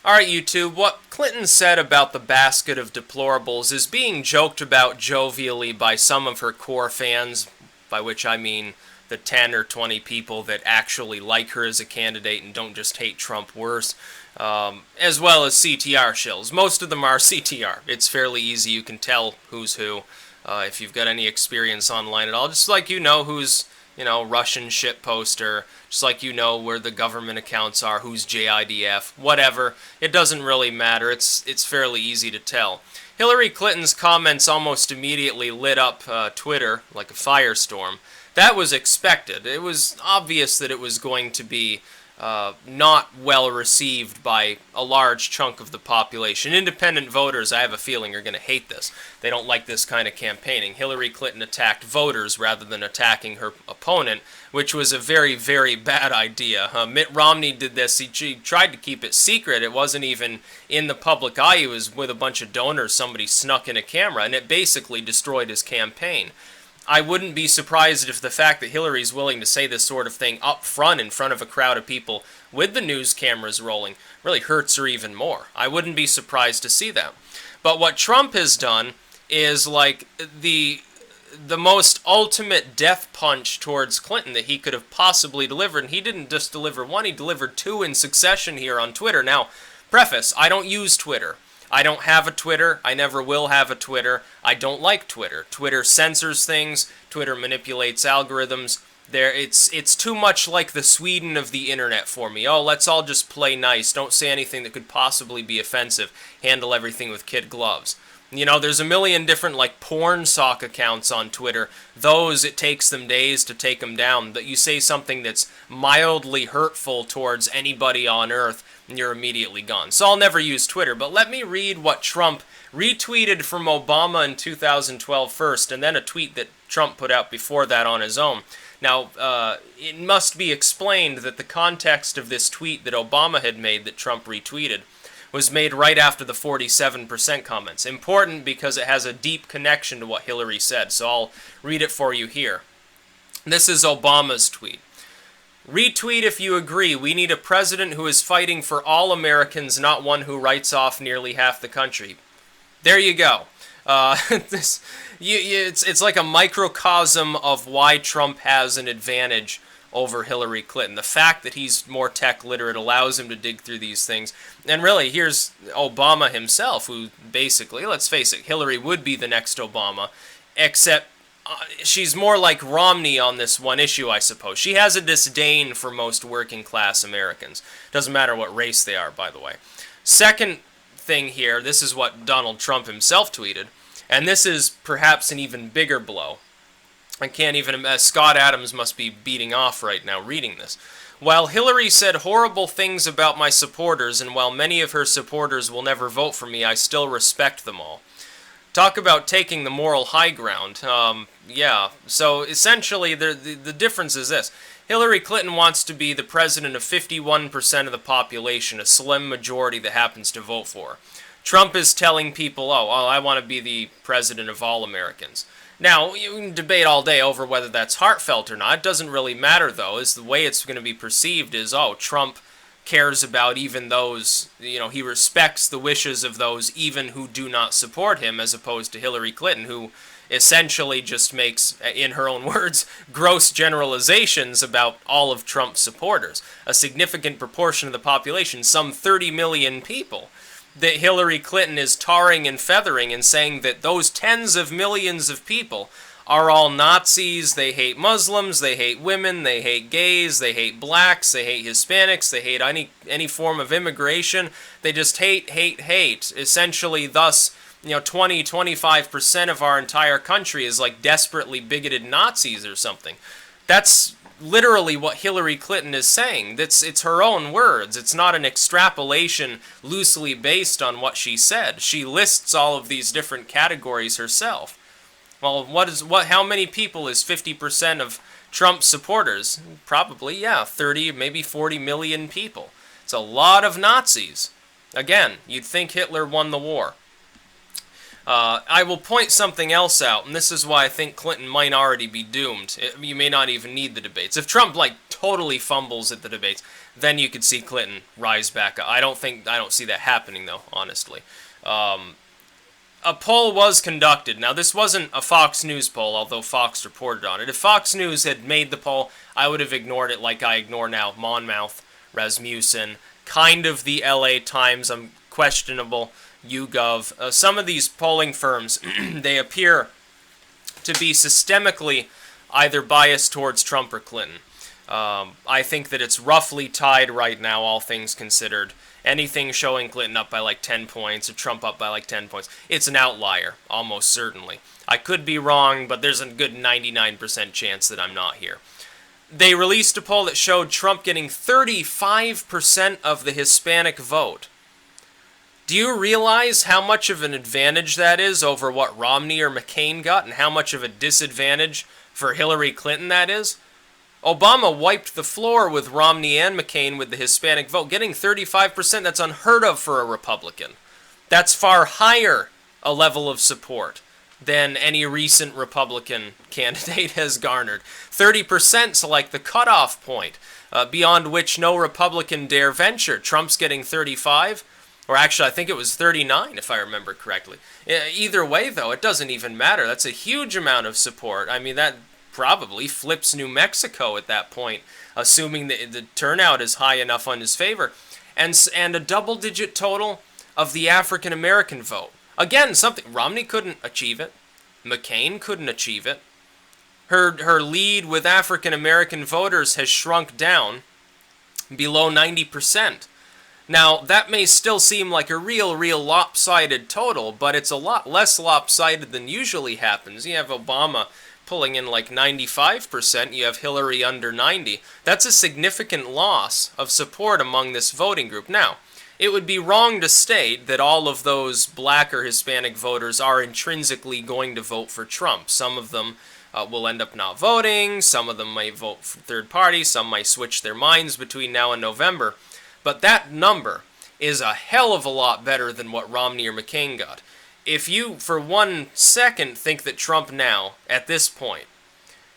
Alright, YouTube, what Clinton said about the basket of deplorables is being joked about jovially by some of her core fans, by which I mean the 10 or 20 people that actually like her as a candidate and don't just hate Trump worse, as well as CTR shills. Most of them are CTR. It's fairly easy. You can tell who's who if you've got any experience online at all. Just like you know who's Russian shitposter, just like you know where the government accounts are, who's JIDF, whatever. It doesn't really matter. It's fairly easy to tell. Hillary Clinton's comments almost immediately lit up Twitter like a firestorm. That was expected. It was obvious that it was going to be not well received by a large chunk of the population. Independent voters, I have a feeling, are going to hate this. They don't like this kind of campaigning. Hillary Clinton attacked voters rather than attacking her opponent, which was a very, very bad idea. Mitt Romney did this. He tried to keep it secret. It wasn't even in the public eye. He was with a bunch of donors. Somebody snuck in a camera, and it basically destroyed his campaign. I wouldn't be surprised if the fact that Hillary's willing to say this sort of thing up front in front of a crowd of people with the news cameras rolling really hurts her even more. I wouldn't be surprised to see that. But what Trump has done is like the most ultimate death punch towards Clinton that he could have possibly delivered. And he didn't just deliver one, he delivered two in succession here on Twitter. Now, preface, I don't use Twitter. I don't have a Twitter. I never will have a Twitter. I don't like Twitter. Twitter censors things. Twitter manipulates algorithms. It's too much like the Sweden of the internet for me. Oh, let's all just play nice. Don't say anything that could possibly be offensive. Handle everything with kid gloves. You know, there's a million different, like, porn sock accounts on Twitter. Those, it takes them days to take them down. That you say something that's mildly hurtful towards anybody on Earth, and you're immediately gone. So I'll never use Twitter, but let me read what Trump retweeted from Obama in 2012 first, and then a tweet that Trump put out before that on his own. Now, it must be explained that the context of this tweet that Obama had made that Trump retweeted was made right after the 47% comments. Important because it has a deep connection to what Hillary said, so I'll read it for you here. This is Obama's tweet. Retweet if you agree. We need a president who is fighting for all Americans, not one who writes off nearly half the country. There you go. It's like a microcosm of why Trump has an advantage over Hillary Clinton. The fact that he's more tech literate allows him to dig through these things. And really, here's Obama himself, who basically, let's face it, Hillary would be the next Obama, except she's more like Romney on this one issue, I suppose. She has a disdain for most working-class Americans. Doesn't matter what race they are, by the way. Second thing here, this is what Donald Trump himself tweeted, and this is perhaps an even bigger blow. I can't even... Scott Adams must be beating off right now reading this. While Hillary said horrible things about my supporters, and while many of her supporters will never vote for me, I still respect them all. Talk about taking the moral high ground. Yeah, so essentially the difference is this. Hillary Clinton wants to be the president of 51% of the population, a slim majority that happens to vote for her. Trump is telling people, oh, I want to be the president of all Americans. Now, you can debate all day over whether that's heartfelt or not. It doesn't really matter, though. Is the way it's going to be perceived is, oh, Trump cares about even those, he respects the wishes of those even who do not support him, as opposed to Hillary Clinton, who essentially just makes, in her own words, gross generalizations about all of Trump's supporters. A significant proportion of the population, some 30 million people, that Hillary Clinton is tarring and feathering and saying that those tens of millions of people are all Nazis, they hate Muslims, they hate women, they hate gays, they hate blacks, they hate Hispanics, they hate any form of immigration. They just hate. Essentially, thus, 20-25% of our entire country is like desperately bigoted Nazis or something. That's literally what Hillary Clinton is saying. It's her own words. It's not an extrapolation loosely based on what she said. She lists all of these different categories herself. Well, how many people is 50% of Trump's supporters? Probably, 30, maybe 40 million people. It's a lot of Nazis. Again, you'd think Hitler won the war. I will point something else out, and this is why I think Clinton might already be doomed. You may not even need the debates. If Trump, totally fumbles at the debates, then you could see Clinton rise back up. I don't see that happening, though, honestly. A poll was conducted. Now, this wasn't a Fox News poll, although Fox reported on it. If Fox News had made the poll, I would have ignored it like I ignore now Monmouth, Rasmussen, kind of the LA Times, questionable, YouGov. Some of these polling firms, they appear to be systemically either biased towards Trump or Clinton. I think that it's roughly tied right now, all things considered. Anything showing Clinton up by like 10 points or Trump up by like 10 points, it's an outlier, almost certainly. I could be wrong, but there's a good 99% chance that I'm not here. They released a poll that showed Trump getting 35% of the Hispanic vote. Do you realize how much of an advantage that is over what Romney or McCain got, and how much of a disadvantage for Hillary Clinton that is? Obama wiped the floor with Romney and McCain with the Hispanic vote. Getting 35%, that's unheard of for a Republican. That's far higher a level of support than any recent Republican candidate has garnered. 30%'s like the cutoff point, beyond which no Republican dare venture. Trump's getting 35, or actually I think it was 39 if I remember correctly. Either way, though, it doesn't even matter. That's a huge amount of support. I mean, that probably flips New Mexico at that point, assuming that the turnout is high enough on his favor, and a double-digit total of the African-American vote. Again, something Romney couldn't achieve it, McCain couldn't achieve it. Her lead with African-American voters has shrunk down below 90%. Now, that may still seem like a real lopsided total, but it's a lot less lopsided than usually happens. You have Obama pulling in like 95%, you have Hillary under 90. That's a significant loss of support among this voting group. Now, it would be wrong to state that all of those black or Hispanic voters are intrinsically going to vote for Trump. Some of them will end up not voting, some of them might vote for third party, some might switch their minds between now and November. But that number is a hell of a lot better than what Romney or McCain got. If you, for 1 second, think that Trump now, at this point,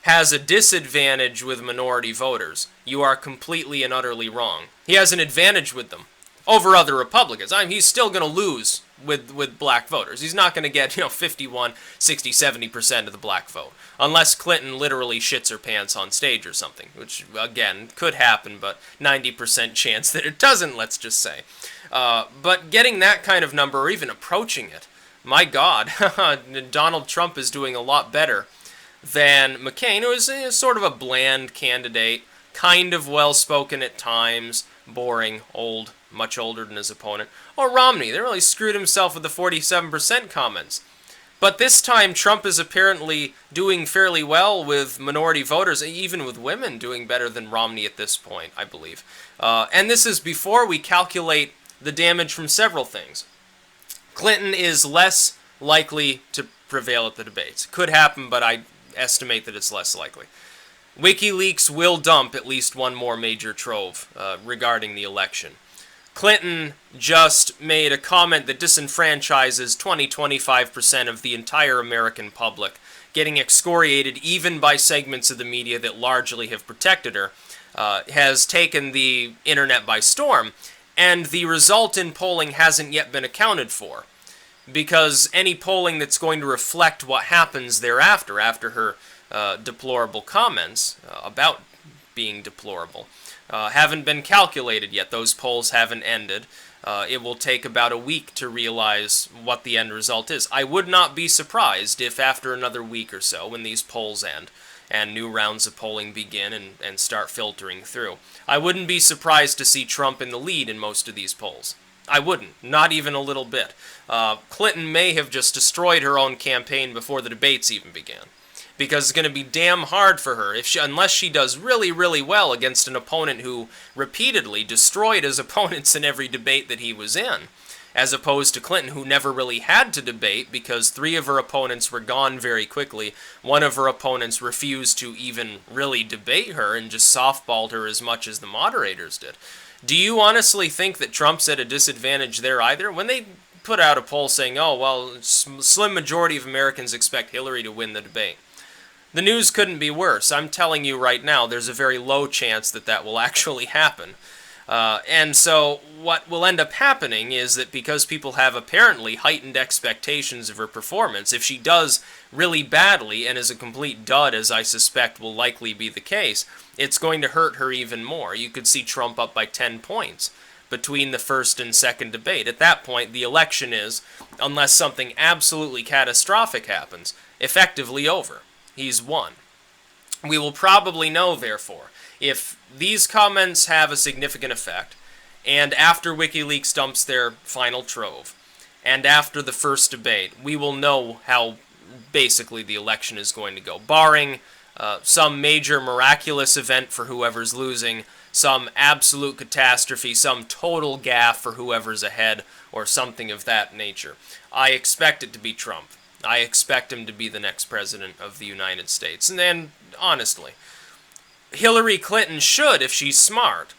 has a disadvantage with minority voters, you are completely and utterly wrong. He has an advantage with them over other Republicans. I mean, he's still going to lose with black voters. He's not going to get, 51, 60, 70% of the black vote. Unless Clinton literally shits her pants on stage or something, which, again, could happen, but 90% chance that it doesn't, let's just say. But getting that kind of number, or even approaching it, my God, Donald Trump is doing a lot better than McCain, who is sort of a bland candidate, kind of well-spoken at times, boring, old, much older than his opponent. Or Romney, they really screwed himself with the 47% comments. But this time, Trump is apparently doing fairly well with minority voters, even with women doing better than Romney at this point, I believe. And this is before we calculate the damage from several things. Clinton is less likely to prevail at the debates. Could happen, but I estimate that it's less likely. WikiLeaks will dump at least one more major trove regarding the election. Clinton just made a comment that disenfranchises 20-25% of the entire American public, getting excoriated even by segments of the media that largely have protected her, has taken the internet by storm. And the result in polling hasn't yet been accounted for, because any polling that's going to reflect what happens thereafter, after her deplorable comments about being deplorable, haven't been calculated yet. Those polls haven't ended. It will take about a week to realize what the end result is. I would not be surprised if after another week or so, when these polls end, and new rounds of polling begin and start filtering through, I wouldn't be surprised to see Trump in the lead in most of these polls. I wouldn't, not even a little bit. Clinton may have just destroyed her own campaign before the debates even began, because it's going to be damn hard for her, unless she does really well against an opponent who repeatedly destroyed his opponents in every debate that he was in, as opposed to Clinton, who never really had to debate because 3 of her opponents were gone very quickly. One of her opponents refused to even really debate her and just softballed her as much as the moderators did. Do you honestly think that Trump's at a disadvantage there either? When they put out a poll saying, oh, well, slim majority of Americans expect Hillary to win the debate, the news couldn't be worse. I'm telling you right now, there's a very low chance that that will actually happen. And so what will end up happening is that because people have apparently heightened expectations of her performance, if she does really badly and is a complete dud, as I suspect will likely be the case, it's going to hurt her even more. You could see Trump up by 10 points between the first and second debate. At that point, the election is, unless something absolutely catastrophic happens, effectively over. He's won. We will probably know, therefore, if these comments have a significant effect, and after WikiLeaks dumps their final trove, and after the first debate, we will know how basically the election is going to go, barring some major miraculous event for whoever's losing, some absolute catastrophe, some total gaffe for whoever's ahead, or something of that nature. I expect it to be Trump. I expect him to be the next president of the United States. And then, honestly, Hillary Clinton should, if she's smart,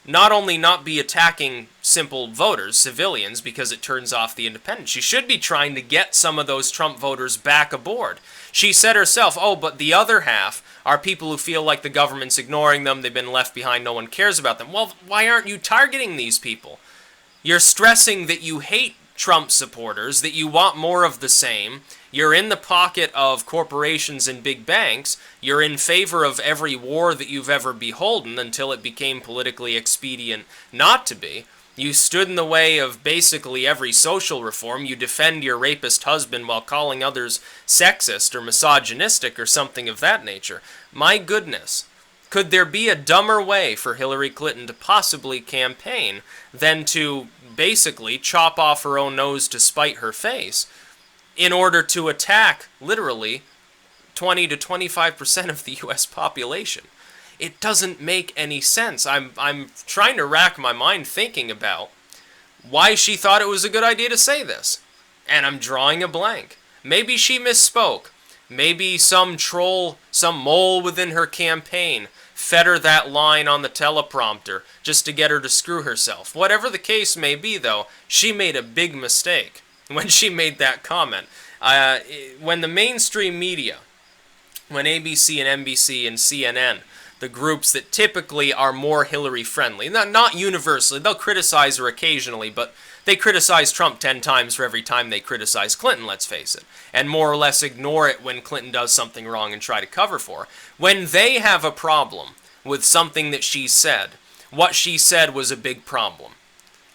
not only not be attacking simple voters, civilians, because it turns off the independents. She should be trying to get some of those Trump voters back aboard. She said herself, oh, but the other half are people who feel like the government's ignoring them, they've been left behind, no one cares about them. Well, why aren't you targeting these people? You're stressing that you hate Trump supporters, that you want more of the same. You're in the pocket of corporations and big banks. You're in favor of every war that you've ever beholden until it became politically expedient not to be. You stood in the way of basically every social reform. You defend your rapist husband while calling others sexist or misogynistic or something of that nature. My goodness. Could there be a dumber way for Hillary Clinton to possibly campaign than to basically chop off her own nose to spite her face in order to attack, literally, 20 to 25% of the U.S. population? It doesn't make any sense. I'm trying to rack my mind thinking about why she thought it was a good idea to say this. And I'm drawing a blank. Maybe she misspoke. Maybe some troll, some mole within her campaign fed her that line on the teleprompter just to get her to screw herself. Whatever the case may be, though, she made a big mistake when she made that comment. When the mainstream media, when ABC and NBC and CNN, the groups that typically are more Hillary friendly, not universally, they'll criticize her occasionally, but they criticize Trump 10 times for every time they criticize Clinton, let's face it, and more or less ignore it when Clinton does something wrong and try to cover for her. When they have a problem with something that she said, what she said was a big problem.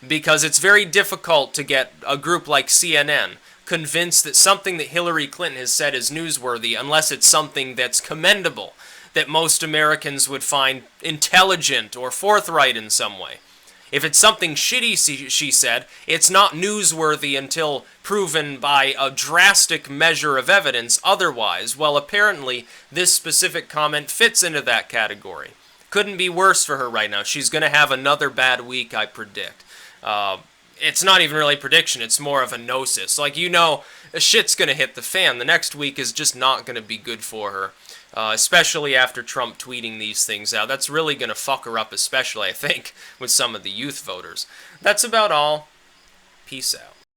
Because it's very difficult to get a group like CNN convinced that something that Hillary Clinton has said is newsworthy unless it's something that's commendable, that most Americans would find intelligent or forthright in some way. If it's something shitty she said, it's not newsworthy until proven by a drastic measure of evidence otherwise. Well, apparently, this specific comment fits into that category. Couldn't be worse for her right now. She's going to have another bad week, I predict. It's not even really a prediction, it's more of a gnosis. Like, you know, shit's going to hit the fan. The next week is just not going to be good for her. Especially after Trump tweeting these things out. That's really going to fuck her up, especially, I think, with some of the youth voters. That's about all. Peace out.